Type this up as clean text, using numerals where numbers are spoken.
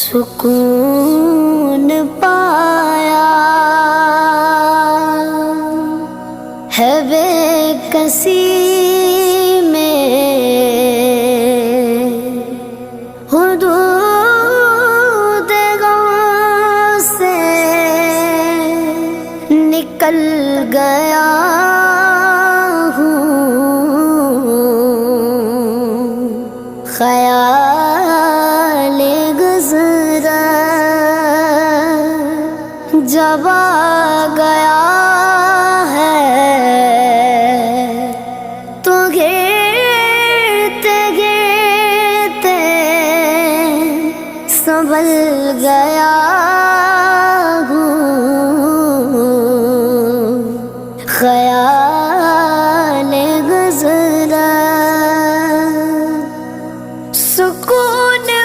सुकून पाया है बेकसी में, हुदूद गम से निकल गया हूँ, ख्याल गुज़रा जब आ गया है तो गिरते गिरते संभल गया।